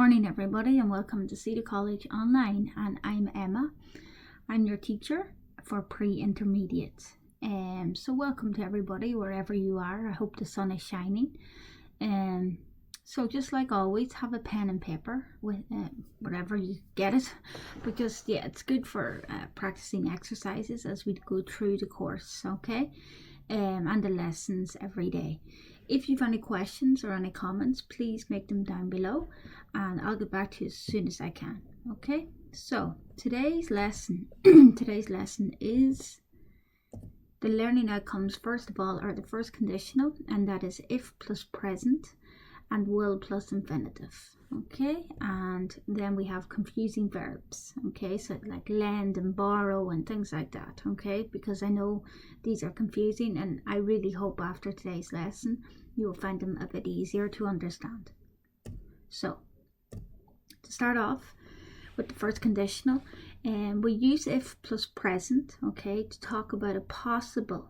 morning, everybody, and welcome to SEDA College Online. And I'm Emma. I'm your teacher for pre-intermediate. So welcome to everybody, wherever you are. I hope the sun is shining. So just like always, have a pen and paper with wherever you get it, because it's good for practicing exercises as we go through the course, okay, and the lessons every day. If you've any questions or any comments, please make them down below and I'll get back to you as soon as I can. Okay, so today's lesson is the learning outcomes. First of all, are the first conditional, and that is if plus present and will plus infinitive. Okay, and then we have confusing verbs. Okay, so like lend and borrow and things like that. Okay, because I know these are confusing, and I really hope after today's lesson you will find them a bit easier to understand. So to start off with the first conditional, we use if plus present, okay, to talk about a possible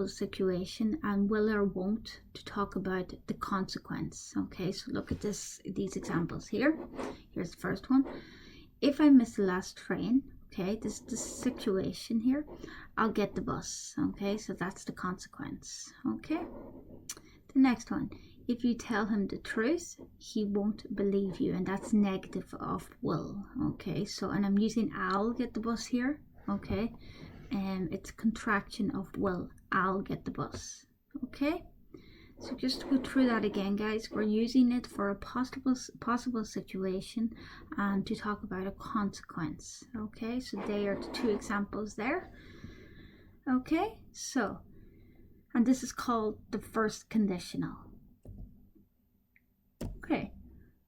situation, and will or won't to talk about the consequence. Okay, so look at these examples here. Here's the first one. If I miss the last train, okay, this is the situation here, I'll get the bus. Okay, so that's the consequence. Okay, the next one, if you tell him the truth, he won't believe you, and that's negative of will. Okay, so, and I'm using I'll get the bus here. Okay, and it's contraction of will. I'll get the bus. Okay, so just to go through that again, guys, we're using it for a possible situation and to talk about a consequence. Okay, so they are the two examples there. Okay, so, and this is called the first conditional. Okay,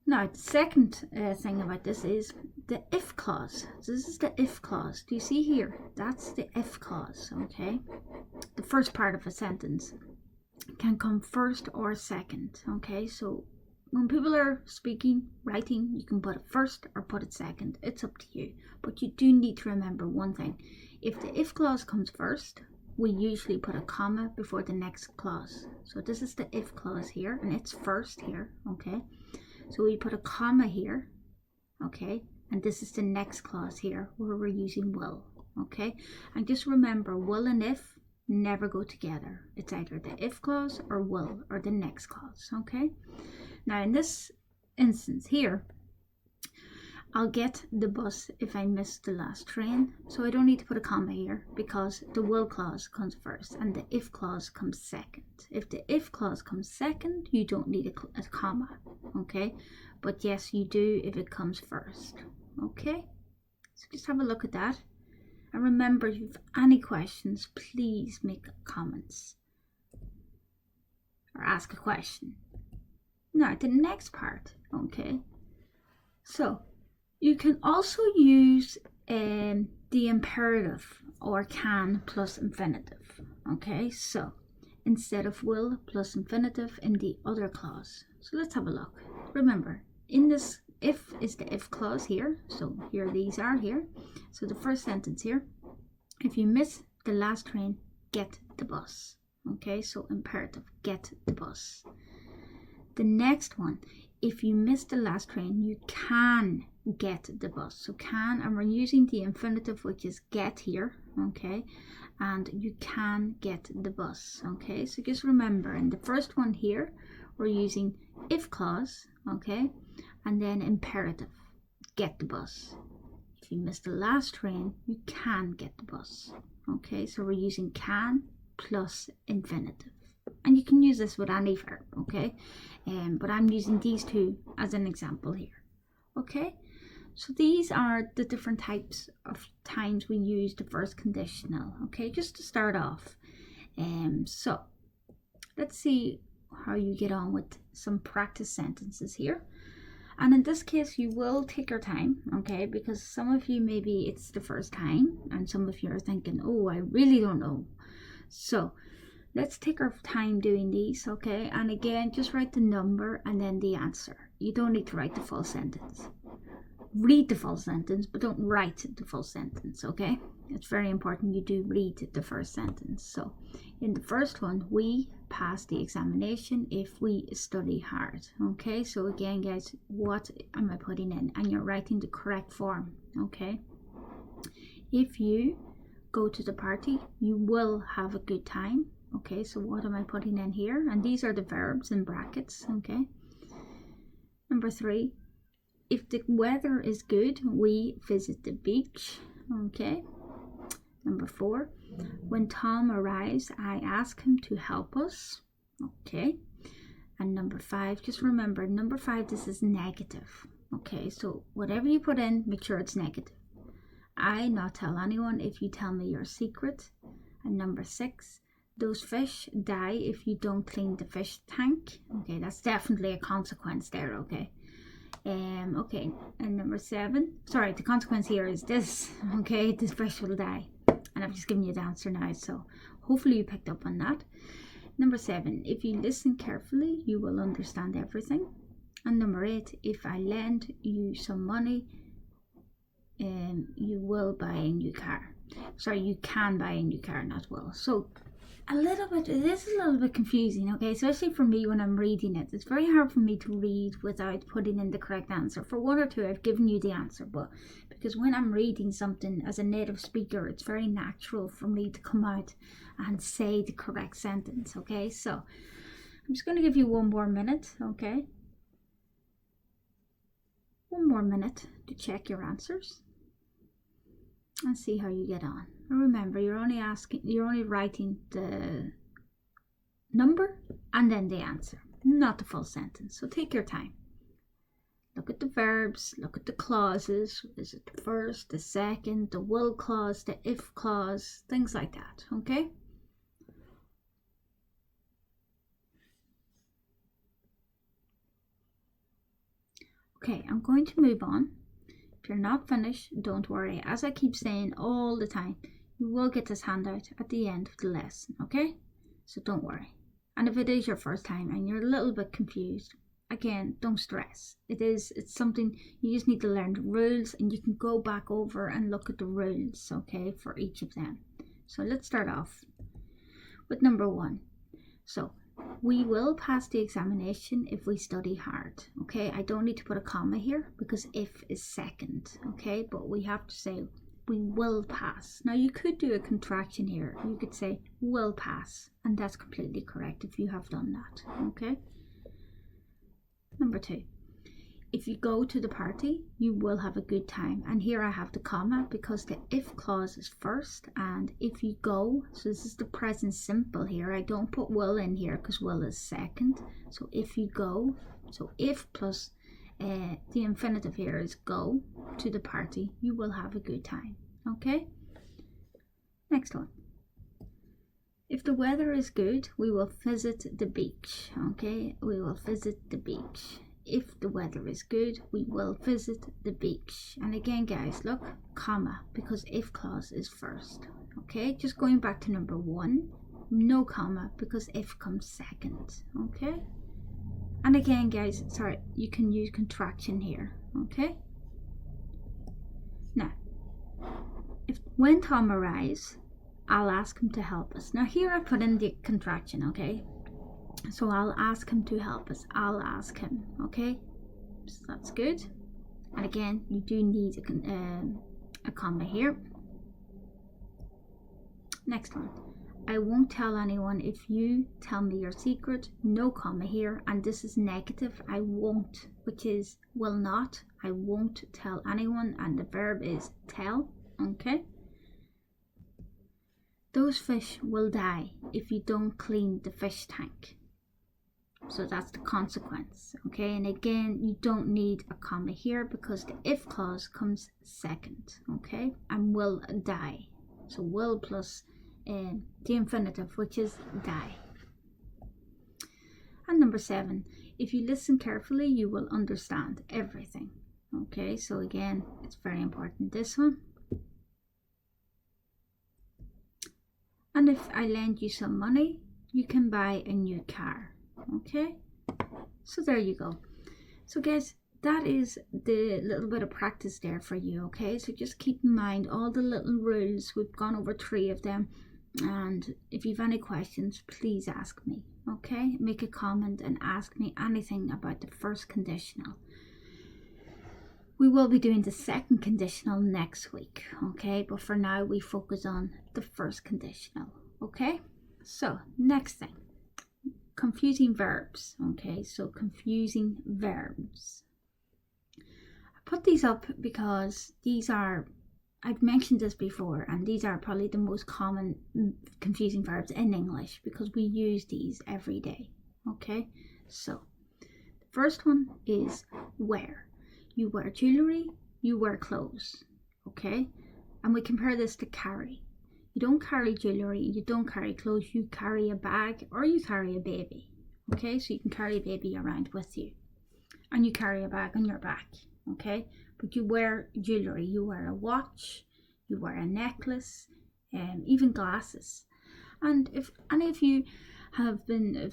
now the second thing about this is the if clause. So this is the if clause. Do you see here? That's the if clause. Okay, the first part of a sentence can come first or second. Okay, so when people are speaking, writing, you can put it first or put it second. It's up to you. But you do need to remember one thing. If the if clause comes first, we usually put a comma before the next clause. So this is the if clause here, and it's first here. Okay, so we put a comma here. Okay, and this is the next clause here where we're using will. Okay, and just remember, will and if never go together. It's either the if clause or will or the next clause. Okay, now in this instance here, I'll get the bus if I miss the last train. So I don't need to put a comma here because the will clause comes first and the if clause comes second. If the if clause comes second, you don't need a comma. Okay, but yes, you do if it comes first. Okay, so just have a look at that. And remember, if you have any questions, please make comments or ask a question. Now, the next part, okay, so you can also use the imperative or can plus infinitive. Okay, so instead of will plus infinitive in the other clause. So let's have a look. Remember, in this, if is the if clause here. So here these are here. So the first sentence here, if you miss the last train, get the bus. Okay, so imperative, get the bus. The next one, if you miss the last train, you can get the bus. So can, and we're using the infinitive, which is get here. Okay, and you can get the bus. Okay, so just remember, in the first one here, we're using if clause. Okay, and then imperative, get the bus. If you miss the last train, you can get the bus. Okay, so we're using can plus infinitive. And you can use this with any verb, okay? But I'm using these two as an example here. Okay, so these are the different types of times we use the first conditional. Okay, just to start off. So let's see how you get on with some practice sentences here. And in this case, you will take your time, okay? Because some of you, maybe it's the first time, and some of you are thinking, oh, I really don't know. So let's take our time doing these, okay? And again, just write the number and then the answer. You don't need to write the full sentence. Read the full sentence, but don't write the full sentence, okay? It's very important you do read the first sentence. So in the first one, we pass the examination if we study hard. Okay, so again guys, what am I putting in? And you're writing the correct form. Okay, if you go to the party, you will have a good time. Okay, so what am I putting in here? And these are the verbs in brackets. Okay, number 3, if the weather is good, we visit the beach. Okay, number 4, when Tom arrives, I ask him to help us. Okay, and number 5, just remember, number 5, this is negative. Okay, so whatever you put in, make sure it's negative. I not tell anyone if you tell me your secret. And number 6, those fish die if you don't clean the fish tank. Okay, that's definitely a consequence there. Okay, okay, and number 7, sorry, the consequence here is this. Okay, this fish will die. And I've just given you the answer now, so hopefully you picked up on that. Number 7, if you listen carefully, you will understand everything. And number 8, if I lend you some money, you will buy a new car. Sorry, you can buy a new car, not will. So this is a little bit confusing, okay, especially for me when I'm reading it. It's very hard for me to read without putting in the correct answer. For 1 or 2, I've given you the answer, but because when I'm reading something as a native speaker, it's very natural for me to come out and say the correct sentence. Okay, so I'm just going to give you 1 more minute. Okay, 1 more minute to check your answers and see how you get on. And remember, you're only writing the number and then the answer, not the full sentence. So take your time. Look at the verbs, look at the clauses. Is it the first, the second, the will clause, the if clause, things like that. Okay? Okay, I'm going to move on. If you're not finished, don't worry. As I keep saying all the time, you will get this handout at the end of the lesson, okay? So don't worry. And if it is your first time and you're a little bit confused, again, don't stress. It's something you just need to learn the rules, and you can go back over and look at the rules, okay, for each of them. So let's start off with number 1. So we will pass the examination if we study hard. Okay, I don't need to put a comma here because if is second. Okay, but we have to say we will pass. Now you could do a contraction here. You could say will pass, and that's completely correct if you have done that. Okay. Number 2, if you go to the party, you will have a good time. And here I have the comma because the if clause is first, and if you go, so this is the present simple here. I don't put will in here because will is second. So if you go, so if plus the infinitive here is go to the party, you will have a good time. Okay? Next one. If the weather is good, we will visit the beach. Okay? We will visit the beach. If the weather is good, we will visit the beach. And again, guys, look, comma, because if clause is first. Okay, just going back to number 1, no comma, because if comes second. Okay, and again, guys, sorry, you can use contraction here. Okay, now, when Tom arrives, I'll ask him to help us. Now here I put in the contraction, okay? So I'll ask him to help us. I'll ask him, okay? So that's good. And again, you do need a comma here. Next one. I won't tell anyone if you tell me your secret. No comma here. And this is negative. I won't, which is will not. I won't tell anyone. And the verb is tell, okay? Those fish will die if you don't clean the fish tank. So that's the consequence, okay? And again, you don't need a comma here because the if clause comes second, okay? And will die. So will plus the infinitive, which is die. And number 7, if you listen carefully, you will understand everything. Okay, so again, it's very important, this one. And if I lend you some money, you can buy a new car. Okay, so there you go. So guys, that is the little bit of practice there for you. Okay, so just keep in mind all the little rules. We've gone over 3 of them, and if you've any questions, please ask me. okay? Make a comment and ask me anything about the first conditional. We will be doing the second conditional next week, okay? But for now, we focus on the first conditional, okay? So, next thing, confusing verbs, okay? So, confusing verbs. I put these up because these are, I've mentioned this before, and these are probably the most common confusing verbs in English because we use these every day, okay? So, the first one is wear. You wear jewelry, you wear clothes, okay? And we compare this to carry. You don't carry jewelry, you don't carry clothes, you carry a bag or you carry a baby, okay? So you can carry a baby around with you and you carry a bag on your back, okay? But you wear jewelry, you wear a watch, you wear a necklace, even glasses. And if any of you have been,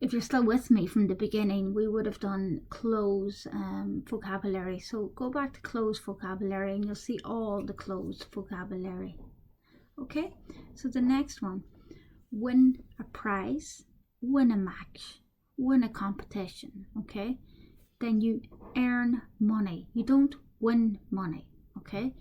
if you're still with me from the beginning, we would have done clothes vocabulary. So go back to clothes vocabulary and you'll see all the clothes vocabulary. Okay, so the next one, win a prize, win a match, win a competition, okay? Then you earn money. You don't win money, okay?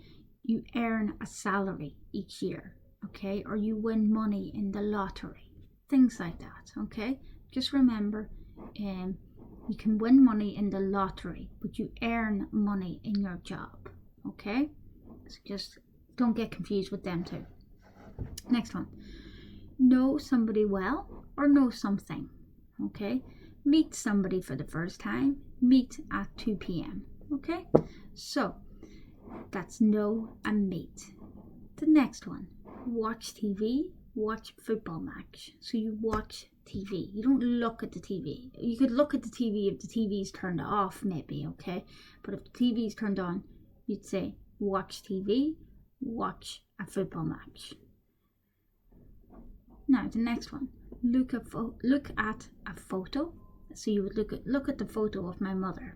You earn a salary each year, okay? Or you win money in the lottery, things like that, okay? Just remember, you can win money in the lottery, but you earn money in your job, okay? So just don't get confused with them two. Next one, know somebody well or know something, okay? Meet somebody for the first time, meet at 2 p.m, okay? So that's know and meet. The next one, watch TV, watch football match. So you watch TV. You don't look at the TV. You could look at the TV if the TV's turned off, maybe, okay? But if the TV's turned on, you'd say watch TV, watch a football match. Now the next one, look at a photo. So you would look at the photo of my mother.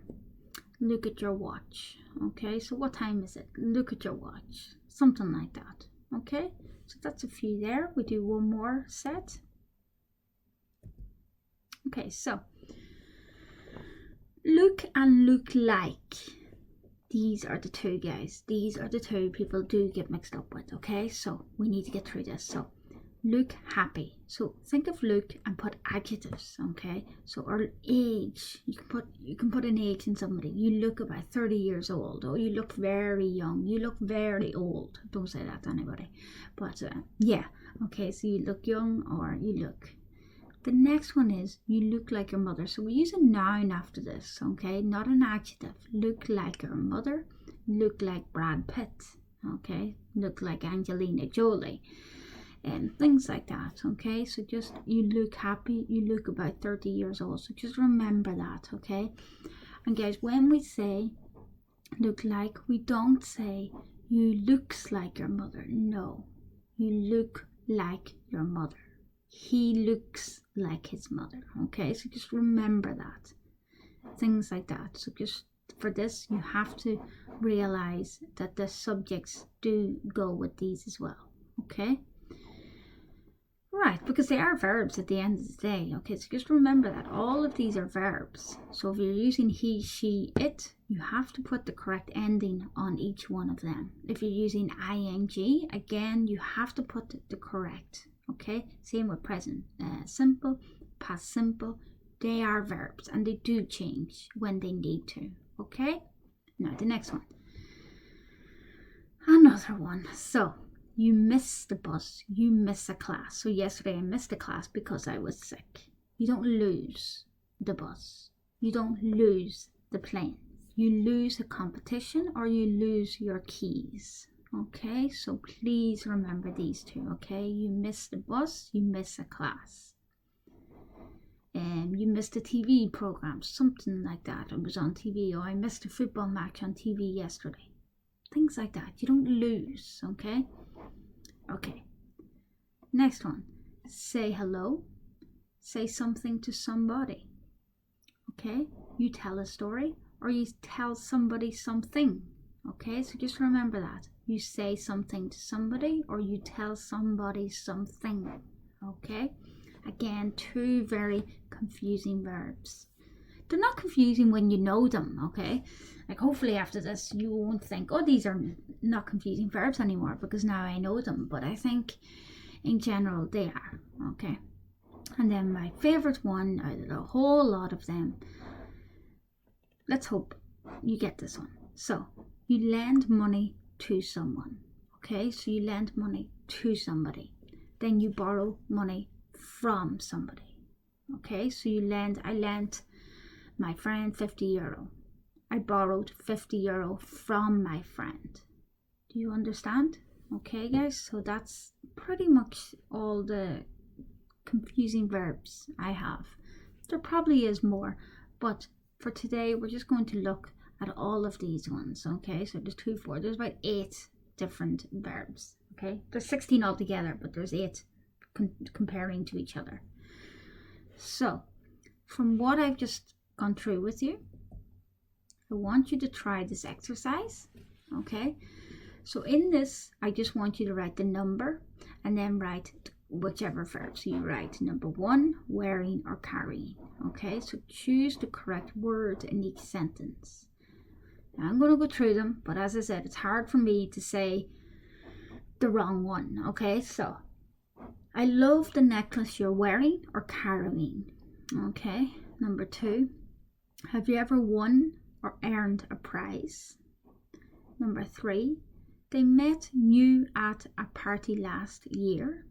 Look at your watch. Okay, so what time is it? Look at your watch. Something like that. Okay, so that's a few there. We do one more set. Okay, so look and look like. These are the two, guys. These are the two people do get mixed up with. Okay, so we need to get through this. So look happy. So think of look and put adjectives, okay? So or age, you can put an age in somebody. You look about 30 years old, or you look very young, you look very old. Don't say that to anybody. But yeah, okay, so you look young or you look. The next one is you look like your mother. So we use a noun after this, okay? Not an adjective. Look like your mother, look like Brad Pitt, okay? Look like Angelina Jolie. And things like that, okay? So just, you look happy, you look about 30 years old. So just remember that, okay? And guys, when we say look like, we don't say you looks like your mother. No, you look like your mother. He looks like his mother, okay? So just remember that. Things like that. So just for this, you have to realize that the subjects do go with these as well, okay? Right, because they are verbs at the end of the day. Okay, so just remember that all of these are verbs. So if you're using he, she, it, you have to put the correct ending on each one of them. If you're using ing, again, you have to put the correct. Okay, same with present simple, past simple. They are verbs and they do change when they need to. Okay, now the next one. Another one. So you miss the bus, you miss a class. So yesterday I missed a class because I was sick. You don't lose the bus. You don't lose the plane. You lose a competition or you lose your keys. Okay, so please remember these two, okay? You miss the bus, you miss a class. You missed a TV program, something like that. It was on TV, or I missed a football match on TV yesterday. Things like that. You don't lose, okay? Okay. Next one. Say hello. Say something to somebody. Okay? You tell a story or you tell somebody something. Okay? So just remember that. You say something to somebody or you tell somebody something. Okay? Again, two very confusing verbs. They're not confusing when you know them, okay? Like hopefully after this you won't think, oh, these are not confusing verbs anymore because now I know them. But I think in general they are, okay? And then my favourite one out of a whole lot of them, let's hope you get this one. So you lend money to someone, okay? So you lend money to somebody. Then you borrow money from somebody, okay? So I lent my friend €50. I borrowed €50 from my friend. Do you understand? Okay, guys, so that's pretty much all the confusing verbs I have. There probably is more, but for today we're just going to look at all of these ones, okay? So there's 2, 4, there's about 8 different verbs, okay? There's 16 altogether, but there's 8 comparing to each other. So from what I've just gone through with you, I want you to try this exercise, okay? So in this, I just want you to write the number and then write whichever verb. So you write number 1, wearing or carrying, okay? So choose the correct word in each sentence. Now I'm going to go through them, but as I said, it's hard for me to say the wrong one, okay? So I love the necklace you're wearing or carrying, okay? Number 2, have you ever won or earned a prize? Number 3, they met you at a party last year.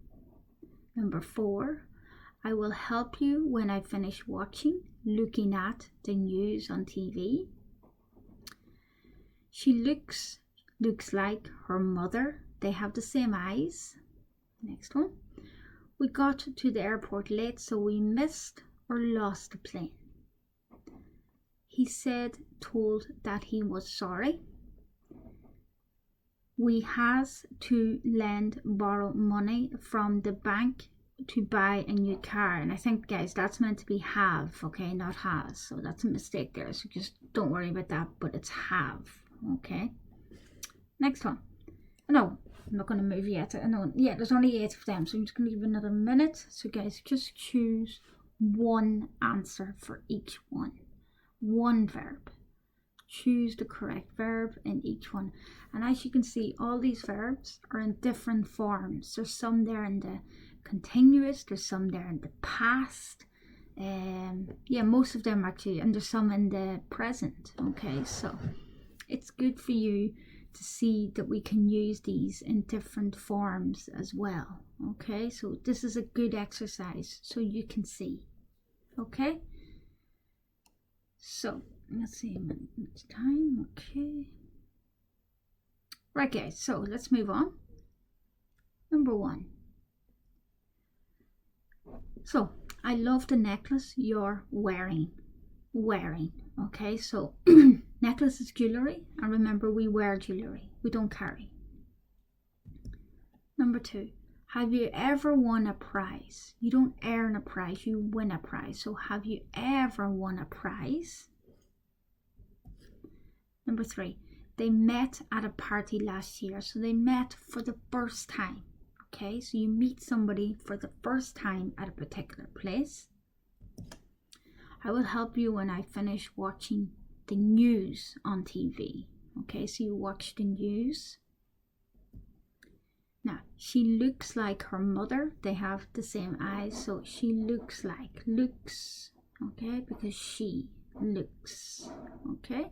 Number 4, I will help you when I finish looking at the news on TV. She looks like her mother. They have the same eyes. Next one. We got to the airport late, so we missed or lost the plane. He told that he was sorry. We has to borrow money from the bank to buy a new car. And I think, guys, that's meant to be have, okay, not has. So that's a mistake there. So just don't worry about that, but it's have, okay? Next one. No, I'm not going to move yet. Yeah, there's only 8 of them, so I'm just going to give another minute. So guys, just choose one answer for each one. One verb. Choose the correct verb in each one. And as you can see, all these verbs are in different forms. There's some there in the continuous, there's some there in the past. Yeah, most of them actually, and there's some in the present. Okay, so it's good for you to see that we can use these in different forms as well. Okay, so this is a good exercise so you can see. Okay, so let's see how much time. Okay, right guys, so let's move on. Number 1. So I love the necklace you're wearing. Okay, so necklace is jewelry, and remember, we wear jewelry, we don't carry. Number 2, have you ever won a prize? You don't earn a prize, you win a prize. So have you ever won a prize? Number 3, they met at a party last year. So they met for the first time. Okay, so you meet somebody for the first time at a particular place. I will help you when I finish watching the news on TV. Okay, so you watch the news. Now, she looks like her mother. They have the same eyes, so she looks, okay, because she looks, okay.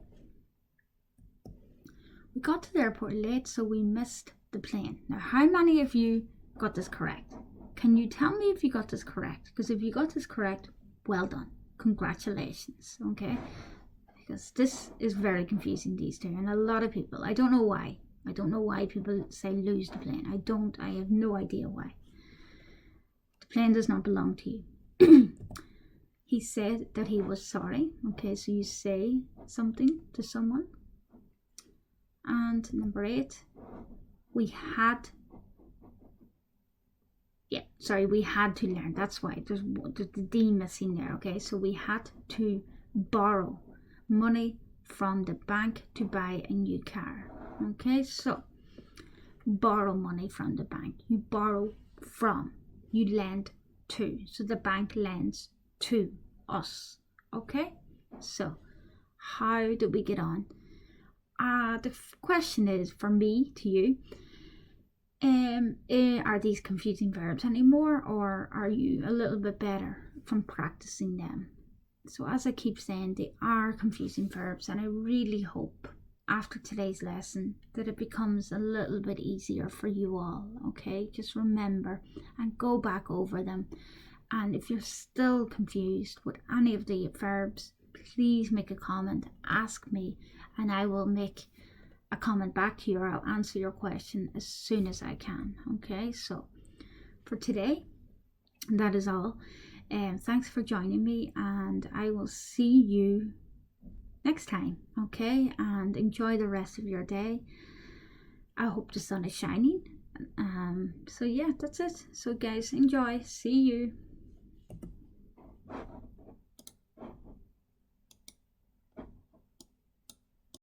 We got to the airport late, so we missed the plane. Now, how many of you got this correct? Can you tell me if you got this correct? Because if you got this correct, well done. Congratulations, okay? Because this is very confusing these two, and a lot of people, I don't know why people say lose the plane. I have no idea why. The plane does not belong to you. He said that he was sorry. Okay, so you say something to someone. And number 8, we had to learn. That's why there's the D missing there. Okay, so we had to borrow money from the bank to buy a new car. Okay, so borrow money from the bank. You borrow from. You lend to. So the bank lends to us. Okay, so how do we get on? The question is for me to you, are these confusing verbs anymore, or are you a little bit better from practicing them? So as I keep saying, they are confusing verbs, and I really hope after today's lesson that it becomes a little bit easier for you all. Okay, just remember and go back over them. And if you're still confused with any of the verbs, please make a comment, ask me, and I will make a comment back to you, or I'll answer your question as soon as I can. Okay, so for today, that is all. Thanks for joining me, and I will see you next time. Okay, and enjoy the rest of your day. I hope the sun is shining. So yeah, that's it. So guys, enjoy. See you.